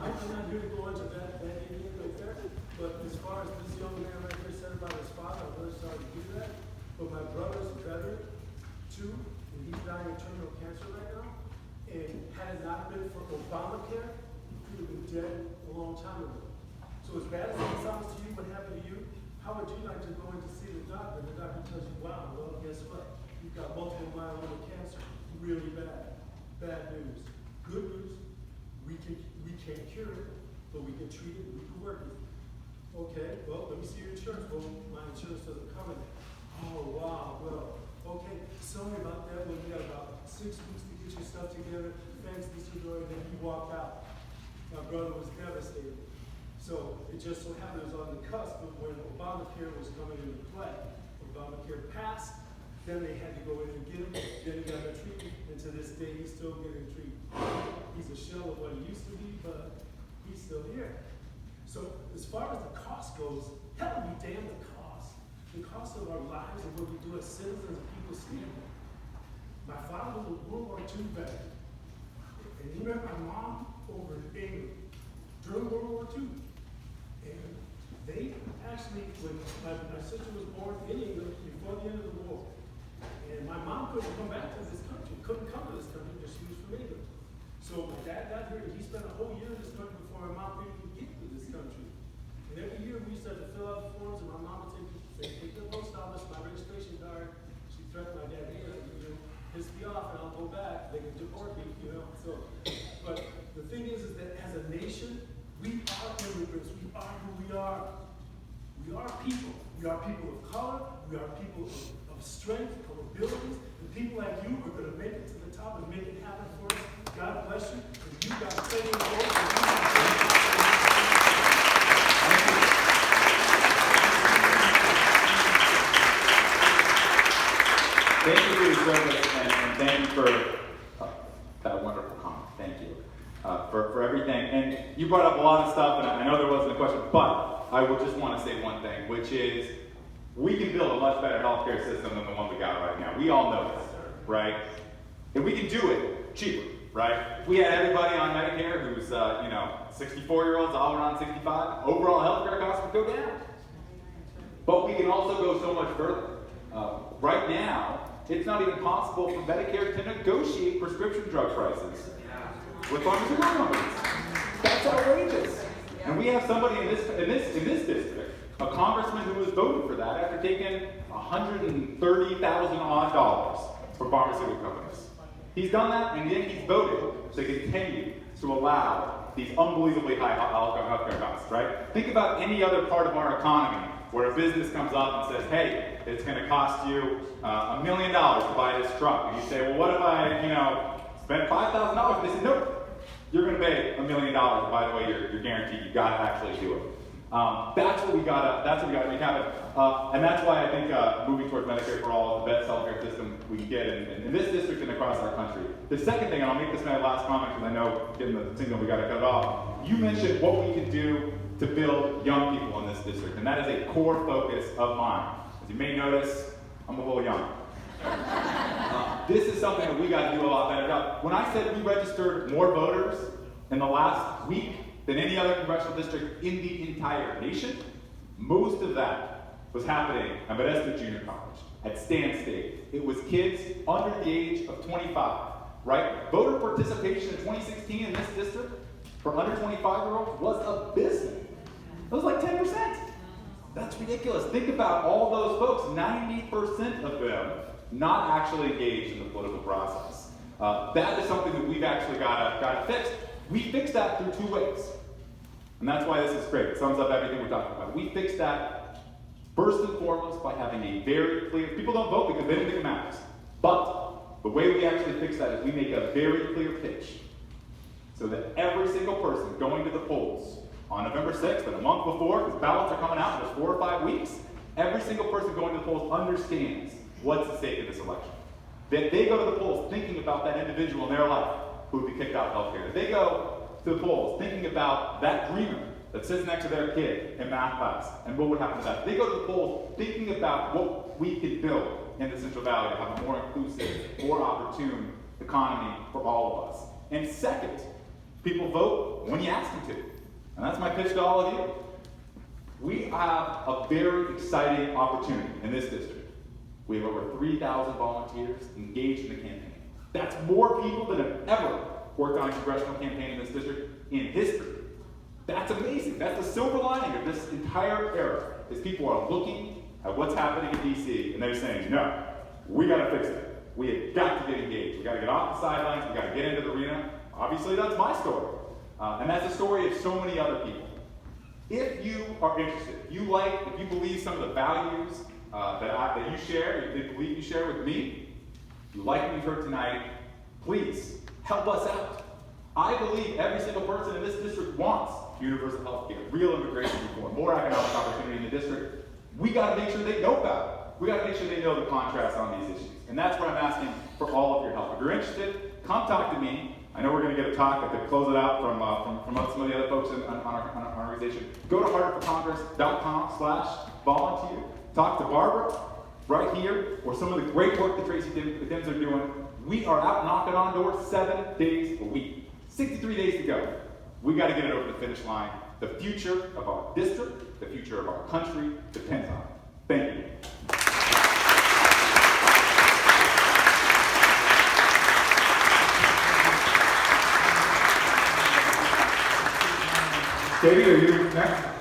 I'm not here to go into that idiot right there. But as far as this young man right here said about his father, I'm really sorry to hear that. But my brother's a veteran too, and he's dying of terminal cancer right now. And had it not been for Obamacare, he would have been dead a long time ago. So as bad as it sounds to you, what happened to you, how would you like to go in to see the doctor? The doctor tells you, wow, well, guess what? You've got multiple myeloma cancer, really bad. Bad news. Good news, we can't cure it, but we can treat it, we can work it. Okay, well, let me see your insurance. Well, my insurance doesn't cover that. Oh, wow, well, okay, sorry about that. Well, you got about 6 weeks to get your stuff together, thanks, Mr. Dory, then he walked out. My brother was devastated. So it just so happened it was on the cusp of when Obamacare was coming into play. Obamacare passed, then they had to go in and get him, then he got the treatment, and to this day he's still getting treatment. He's a shell of what he used to be, but he's still here. So as far as the cost goes, hell be damn the cost. The cost of our lives and what we do as citizens and people standing. My father was a World War II veteran, and he met my mom over in England during World War II. And they actually, when my sister was born in England before the end of the war, and my mom couldn't come back to this country, couldn't come to this country because she was from England. So my dad got here and he spent a whole year in this country before my mom could get to this country. And every year we used to have to fill out the forms, and my mom would say, take the post office, my registration card. She threatened my dad, hey, piss me off and I'll go back. They can deport me, So, but the thing is that as a nation, we are immigrants. We are who we are. We are people. We are people of color. We are people of strength, of abilities. And people like you are going to make it to the top and make it happen for us. God bless you. And you got plenty of votes. Thank you for your service, and thank you for that wonderful comment. Thank you for everything. And you brought up a lot of stuff, and I know there wasn't a question, but I would just want to say one thing, which is we can build a much better healthcare system than the one we got right now. We all know this, right? And we can do it cheaper, right? If we had everybody on Medicare who's, 64-year-olds all around 65, overall healthcare costs would go down. But we can also go so much further. Right now, it's not even possible for Medicare to negotiate prescription drug prices with pharmaceutical companies. That's outrageous. And we have somebody in this district a congressman who was voted for that after taking $130,000 odd from pharmaceutical companies. He's done that, and yet he's voted to continue to allow these unbelievably high healthcare costs, right? Think about any other part of our economy where a business comes up and says, hey, it's going to cost you $1 million to buy this truck. And you say, well, what if I, spend $5,000? They say, nope, you're going to pay $1 million. By the way, you're guaranteed. You got to actually do it. That's what we got to make happen. And that's why I think moving towards Medicare for All is the best healthcare system we can get in this district and across our country. The second thing, and I'll make this my last comment because I know getting the signal we got to cut it off. You mentioned what we can do to build young people in this district, and that is a core focus of mine. As you may notice, I'm a little young. This is something that we got to do a lot better job. When I said we registered more voters in the last week than any other congressional district in the entire nation, most of that was happening at Modesto Junior College, at Stan State. It was kids under the age of 25, right? Voter participation in 2016 in this district for under 25-year-olds was abysmal. It was like 10%. That's ridiculous. Think about all those folks, 90% of them not actually engaged in the political process. That is something that we've actually got to fix. We fix that through 2 ways. And that's why this is great. It sums up everything we're talking about. We fix that first and foremost by having a very clear, people don't vote because they don't think it matters. But the way we actually fix that is we make a very clear pitch so that every single person going to the polls on November 6th and a month before, because ballots are coming out in just 4 or 5 weeks, every single person going to the polls understands what's at stake in this election. That they go to the polls thinking about that individual in their life who would be kicked out of healthcare. That they go to the polls thinking about that dreamer that sits next to their kid in math class and what would happen to that. They go to the polls thinking about what we could build in the Central Valley to have a more inclusive, more opportune economy for all of us. And second, people vote when you ask them to. And that's my pitch to all of you. We have a very exciting opportunity in this district. We have over 3,000 volunteers engaged in the campaign. That's more people than have ever worked on a congressional campaign in this district in history. That's amazing. That's the silver lining of this entire era, is people are looking at what's happening in DC and they're saying, no, we got to fix it. We have got to get engaged. We got to get off the sidelines. We got to get into the arena. Obviously, that's my story. And that's the story of so many other people. If you are interested, if you believe some of the values that you share, if you believe you share with me, you like what you've heard tonight, please help us out. I believe every single person in this district wants universal health care, real immigration reform, more economic opportunity in the district. We got to make sure they know about it. We got to make sure they know the contrast on these issues. And that's what I'm asking for all of your help. If you're interested, come talk to me. I know we're going to get a talk to close it out from some of the other folks on our organization. Go to heartofthecongress.com/volunteer. Talk to Barbara right here, or some of the great work that Tracy Dems are doing. We are out knocking on doors 7 days a week. 63 days to go. We got to get it over the finish line. The future of our district, the future of our country depends on it. Thank you. Katie, are you next?